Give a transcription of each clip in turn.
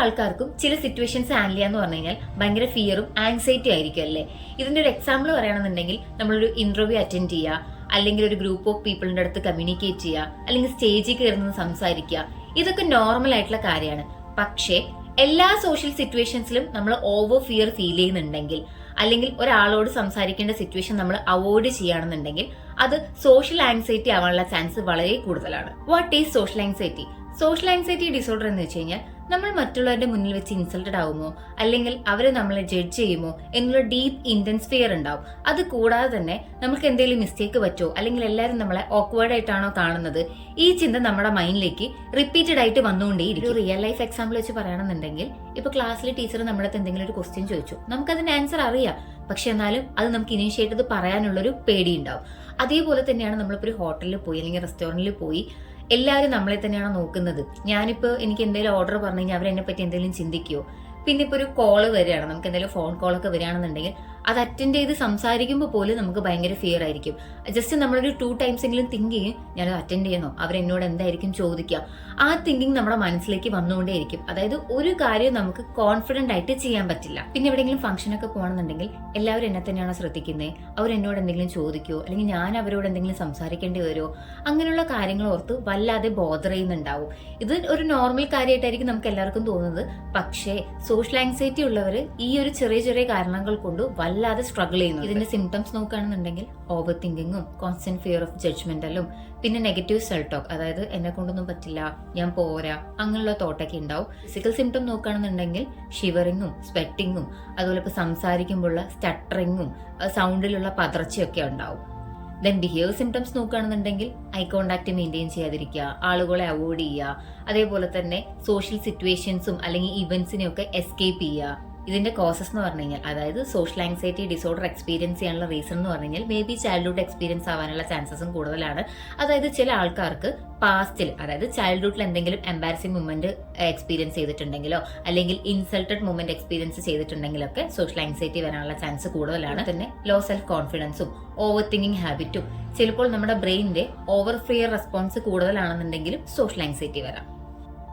ആൾക്കാർക്കും ചില situations handle ചെയ്യാന്ന് പറഞ്ഞു കഴിഞ്ഞാൽ ഭയങ്കര ഫിയറും ആങ്സൈറ്റി ആയിരിക്കും അല്ലേ. ഇതിന്റെ ഒരു എക്സാമ്പിൾ പറയുകയാണെന്നുണ്ടെങ്കിൽ നമ്മളൊരു ഇന്റർവ്യൂ അറ്റൻഡ് ചെയ്യുക, അല്ലെങ്കിൽ ഒരു ഗ്രൂപ്പ് ഓഫ് പീപ്പിളിന്റെ അടുത്ത് കമ്മ്യൂണിക്കേറ്റ് ചെയ്യുക, അല്ലെങ്കിൽ സ്റ്റേജിൽ കയറുന്നത് സംസാരിക്കുക, ഇതൊക്കെ നോർമൽ ആയിട്ടുള്ള കാര്യമാണ്. പക്ഷേ എല്ലാ സോഷ്യൽ സിറ്റുവേഷൻസിലും നമ്മൾ ഓവർ ഫിയർ ഫീൽ ചെയ്യുന്നുണ്ടെങ്കിൽ, അല്ലെങ്കിൽ ഒരാളോട് സംസാരിക്കേണ്ട സിറ്റുവേഷൻ നമ്മൾ അവോയ്ഡ് ചെയ്യുകയാണെന്നുണ്ടെങ്കിൽ അത് സോഷ്യൽ ആങ്സൈറ്റി ആവാനുള്ള ചാൻസ് വളരെ കൂടുതലാണ്. What is social anxiety? Social anxiety disorder എന്ന് വെച്ച് കഴിഞ്ഞാൽ നമ്മൾ മറ്റുള്ളവരുടെ മുന്നിൽ വെച്ച് ഇൻസൾട്ടഡ് ആവുമോ, അല്ലെങ്കിൽ അവരെ നമ്മളെ ജഡ്ജ് ചെയ്യുമോ എന്നുള്ള ഡീപ്പ് ഇന്റൻസ് ഫിയർ ഉണ്ടാവും. അത് കൂടാതെ തന്നെ നമുക്ക് എന്തെങ്കിലും മിസ്റ്റേക്ക് പറ്റുമോ, അല്ലെങ്കിൽ എല്ലാവരും നമ്മളെ ഓക്വേർഡ് ആയിട്ടാണോ കാണുന്നത്, ഈ ചിന്ത നമ്മുടെ മൈൻഡിലേക്ക് റിപ്പീറ്റഡ് ആയിട്ട് വന്നുകൊണ്ടേയിരിക്കും. ഒരു റിയൽ ലൈഫ് എക്സാമ്പിൾ വെച്ച് പറയുകയാണെന്നുണ്ടെങ്കിൽ, ഇപ്പൊ ക്ലാസ്സിൽ ടീച്ചർ നമ്മുടെ അടുത്ത് എന്തെങ്കിലും ഒരു ക്വസ്റ്റ്യൻ ചോദിച്ചു, നമുക്കതിന്റെ ആൻസർ അറിയാം, പക്ഷെ എന്നാലും അത് നമുക്ക് ഇനീഷ്യേറ്റ് ചെയ്ത് പറയാനുള്ളൊരു പേടി ഉണ്ടാവും. അതേപോലെ തന്നെയാണ് നമ്മളിപ്പോൾ ഒരു ഹോട്ടലിൽ പോയി അല്ലെങ്കിൽ റെസ്റ്റോറന്റിൽ പോയി എല്ലാവരും നമ്മളെ തന്നെയാണ് നോക്കുന്നത്. ഞാനിപ്പോ എനിക്ക് എന്തെങ്കിലും ഓർഡർ പറഞ്ഞു കഴിഞ്ഞാൽ അവരെന്നെ പറ്റി എന്തെങ്കിലും ചിന്തിക്കുമോ? പിന്നെ ഇപ്പൊ ഒരു കോള് വരികയാണ്, നമുക്ക് എന്തെങ്കിലും ഫോൺ കോളൊക്കെ വരികയാണെന്നുണ്ടെങ്കിൽ അത് അറ്റൻഡ് ചെയ്ത് സംസാരിക്കുമ്പോൾ പോലും നമുക്ക് ഭയങ്കര ഫിയർ ആയിരിക്കും. ജസ്റ്റ് നമ്മളൊരു 2 ടൈംസ് എങ്കിലും തിങ്ക് ചെയ്യും, ഞാനത് അറ്റൻഡ് ചെയ്യണോ, അവരെന്നോട് എന്തായിരിക്കും ചോദിക്കുക, ആ തിങ്കിങ് നമ്മുടെ മനസ്സിലേക്ക് വന്നുകൊണ്ടേയിരിക്കും. അതായത് ഒരു കാര്യം നമുക്ക് കോൺഫിഡന്റ് ആയിട്ട് ചെയ്യാൻ പറ്റില്ല. പിന്നെ എവിടെയെങ്കിലും ഫംഗ്ഷനൊക്കെ പോകണമെന്നുണ്ടെങ്കിൽ എല്ലാവരും എന്നെ തന്നെയാണോ ശ്രദ്ധിക്കുന്നത്, അവരെന്നോട് എന്തെങ്കിലും ചോദിക്കുമോ, അല്ലെങ്കിൽ ഞാൻ അവരോട് എന്തെങ്കിലും സംസാരിക്കേണ്ടി വരുമോ, അങ്ങനെയുള്ള കാര്യങ്ങൾ ഓർത്ത് വല്ലാതെ ബോദർ ചെയ്യുന്നുണ്ടാവും. ഇത് ഒരു നോർമൽ കാര്യമായിട്ടായിരിക്കും നമുക്ക് എല്ലാവർക്കും തോന്നുന്നത്. പക്ഷേ സോഷ്യൽ ആങ്സൈറ്റി ഉള്ളവർ ഈ ഒരു ചെറിയ ചെറിയ കാരണങ്ങൾ കൊണ്ട് വല്ലാതെ സ്ട്രഗിൾ ചെയ്യുന്നു. ഇതിന്റെ സിംറ്റംസ് നോക്കുകയാണെന്നുണ്ടെങ്കിൽ ഓവർ തിങ്കിങ്ങും, കോൺസ്റ്റന്റ് ഫിയർ ഓഫ് ജഡ്ജ്മെന്റലും, പിന്നെ നെഗറ്റീവ് സെൽഫ് ടോക്ക്, അതായത് എന്നെ കൊണ്ടൊന്നും പറ്റില്ല, ഞാൻ പോരാ, അങ്ങനെയുള്ള തോട്ടൊക്കെ ഉണ്ടാവും. ഫിസിക്കൽ സിംറ്റം നോക്കുകയാണെന്നുണ്ടെങ്കിൽ ഷിവറിങ്ങും, സ്വെറ്റിങ്ങും, അതുപോലെ ഇപ്പൊ സംസാരിക്കുമ്പോഴുള്ള സ്റ്റട്ടറിങ്ങും, സൗണ്ടിലുള്ള പതർച്ചയൊക്കെ ഉണ്ടാവും. ദെൻ ബിഹേവിയർ സിംറ്റംസ് നോക്കുകയാണെന്നുണ്ടെങ്കിൽ ഐ കോണ്ടാക്ട് മെയിൻറ്റെയിൻ ചെയ്യാതിരിക്കുക, ആളുകളെ അവോയ്ഡ് ചെയ്യുക, അതേപോലെ തന്നെ സോഷ്യൽ സിറ്റുവേഷൻസും അല്ലെങ്കിൽ ഇവന്റ്സിനെയൊക്കെ എസ്കേപ്പ് ചെയ്യുക. ഇതിന്റെ കോസസ് എന്ന് പറഞ്ഞു കഴിഞ്ഞാൽ, അതായത് സോഷ്യൽ ആങ്സൈറ്റി ഡിസോർഡർ എക്സ്പീരിയൻസ് ചെയ്യാനുള്ള റീസൺ എന്ന് പറഞ്ഞു കഴിഞ്ഞാൽ മേ ബി ചൈൽഡ്ഹുഡ് എക്സ്പീരിയൻസ് ആവാനുള്ള ചാൻസസും കൂടുതലാണ്. അതായത് ചില ആൾക്കാർക്ക് പാസ്റ്റിൽ, അതായത് ചൈൽഡ്ഹുഡിൽ എന്തെങ്കിലും എംബാരസിംഗ് മൊമെന്റ് എക്സ്പീരിയൻസ് ചെയ്തിട്ടുണ്ടെങ്കിലോ അല്ലെങ്കിൽ ഇൻസൾട്ടഡ് മൊമെന്റ് എക്സ്പീരിയൻസ് ചെയ്തിട്ടുണ്ടെങ്കിലൊക്കെ സോഷ്യൽ ആങ്സൈറ്റി വരാനുള്ള ചാൻസ് കൂടുതലാണ്. തന്നെ ലോ സെൽഫ് കോൺഫിഡൻസും ഓവർ തിങ്കിങ് ഹാബിറ്റും, ചിലപ്പോൾ നമ്മുടെ ബ്രെയിനിന്റെ ഓവർ ഫിയർ റെസ്പോൺസ് കൂടുതലാണെന്നുണ്ടെങ്കിലും സോഷ്യൽ ആങ്സൈറ്റി വരാം.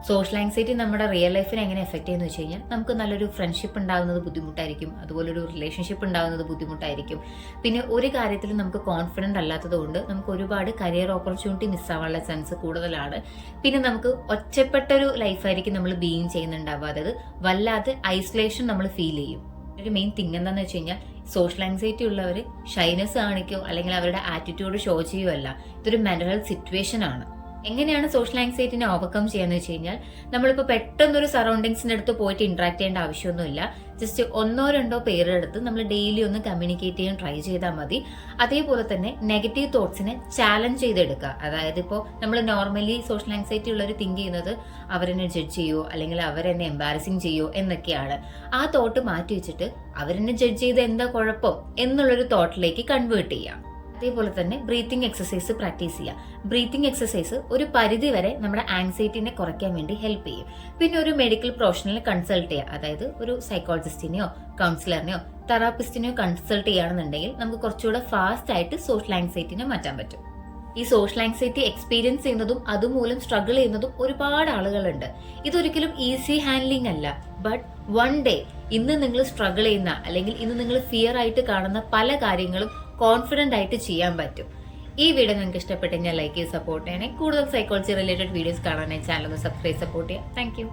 സോഷ്യൽ ആങ്സൈറ്റി നമ്മുടെ റിയൽ ലൈഫിനെ എങ്ങനെ എഫക്ട് ചെയ്യുന്നു വെച്ച് കഴിഞ്ഞാൽ, നമുക്ക് നല്ലൊരു ഫ്രണ്ട്ഷിപ്പ് ഉണ്ടാകുന്നത് ബുദ്ധിമുട്ടായിരിക്കും, അതുപോലെ ഒരു റിലേഷൻഷിപ്പ് ഉണ്ടാകുന്നത് ബുദ്ധിമുട്ടായിരിക്കും. പിന്നെ ഒരു കാര്യത്തിലും നമുക്ക് കോൺഫിഡന്റ് അല്ലാത്തത് കൊണ്ട് നമുക്ക് ഒരുപാട് കരിയർ ഓപ്പർച്യൂണിറ്റി മിസ്സാവാനുള്ള ചാൻസ് കൂടുതലാണ്. പിന്നെ നമുക്ക് ഒറ്റപ്പെട്ടൊരു ലൈഫായിരിക്കും നമ്മൾ ബീയിങ് ചെയ്യുന്നുണ്ടാവുക, അതായത് വല്ലാതെ ഐസൊലേഷൻ നമ്മൾ ഫീൽ ചെയ്യും. ഒരു മെയിൻ തിങ് എന്താണെന്ന് വെച്ച് കഴിഞ്ഞാൽ, സോഷ്യൽ ആങ്സൈറ്റി ഉള്ളവർ ഷൈനസ് കാണിക്കോ അല്ലെങ്കിൽ അവരുടെ ആറ്റിറ്റ്യൂഡ് ഷോ ചെയ്യുകയോ അല്ല, ഇതൊരു മെന്റൽ ഹെൽത്ത് സിറ്റുവേഷൻ ആണ്. എങ്ങനെയാണ് സോഷ്യൽ ആങ്സൈറ്റിനെ ഓവർകം ചെയ്യാന്ന് വെച്ച് കഴിഞ്ഞാൽ, നമ്മളിപ്പോൾ പെട്ടെന്നൊരു സറൗണ്ടിങ്സിന്റെ അടുത്ത് പോയിട്ട് ഇന്ററാക്ട് ചെയ്യേണ്ട ആവശ്യമൊന്നുമില്ല. ജസ്റ്റ് 1-2 പേരുടെ അടുത്ത് നമ്മൾ ഡെയിലി ഒന്ന് കമ്മ്യൂണിക്കേറ്റ് ചെയ്യാൻ ട്രൈ ചെയ്താൽ മതി. അതേപോലെ തന്നെ നെഗറ്റീവ് തോട്ട്സിനെ ചാലഞ്ച് ചെയ്തെടുക്കുക. അതായത് ഇപ്പോൾ നമ്മൾ നോർമലി സോഷ്യൽ ആങ്സൈറ്റി ഉള്ളവർ തിങ്ക് ചെയ്യുന്നത് അവരെന്നെ ജഡ്ജ് ചെയ്യോ അല്ലെങ്കിൽ അവരെന്നെ എംബാരസിങ് ചെയ്യോ എന്നൊക്കെയാണ്. ആ തോട്ട് മാറ്റി വെച്ചിട്ട് അവരെന്നെ ജഡ്ജ് ചെയ്ത് എന്താ കുഴപ്പം എന്നുള്ളൊരു തോട്ടിലേക്ക് കൺവേർട്ട് ചെയ്യാം. അതേപോലെ തന്നെ ബ്രീത്തിങ് എക്സസൈസ് പ്രാക്ടീസ് ചെയ്യുക. ബ്രീത്തിങ് എക്സസൈസ് ഒരു പരിധി വരെ നമ്മുടെ ആങ്സൈറ്റിനെ കുറയ്ക്കാൻ വേണ്ടി ഹെൽപ്പ് ചെയ്യും. പിന്നെ ഒരു മെഡിക്കൽ പ്രൊഫഷണലിനെ കൺസൾട്ട് ചെയ്യുക, അതായത് ഒരു സൈക്കോളജിസ്റ്റിനെയോ കൗൺസിലറിനെയോ തെറാപ്പിസ്റ്റിനെയോ കൺസൾട്ട് ചെയ്യുകയാണെന്നുണ്ടെങ്കിൽ നമുക്ക് കുറച്ചുകൂടെ ഫാസ്റ്റ് ആയിട്ട് സോഷ്യൽ ആങ്സൈറ്റിനെ മാറ്റാൻ പറ്റും. ഈ സോഷ്യൽ ആങ്സൈറ്റി എക്സ്പീരിയൻസ് ചെയ്യുന്നതും അതുമൂലം സ്ട്രഗിൾ ചെയ്യുന്നതും ഒരുപാട് ആളുകളുണ്ട്. ഇതൊരിക്കലും ഈസി ഹാൻഡ്ലിംഗ് അല്ല. ബട്ട് വൺ ഡേ ഇന്ന് നിങ്ങൾ സ്ട്രഗിൾ ചെയ്യുന്ന അല്ലെങ്കിൽ ഇന്ന് നിങ്ങൾ ഫിയർ ആയിട്ട് കാണുന്ന പല കാര്യങ്ങളും കോൺഫിഡന്റ് ആയിട്ട് ചെയ്യാൻ പറ്റും. ഈ വീഡിയോ നിങ്ങൾക്ക് ഇഷ്ടപ്പെട്ടെങ്കിൽ ലൈക്ക് ചെയ്ത് സപ്പോർട്ട് ചെയ്യണേ. കൂടുതൽ സൈക്കോളജി റിലേറ്റഡ് വീഡിയോസ് കാണാനായി ചാനൽ ഒന്ന് സബ്സ്ക്രൈബ് സപ്പോർട്ട് ചെയ്യാം. Thank you.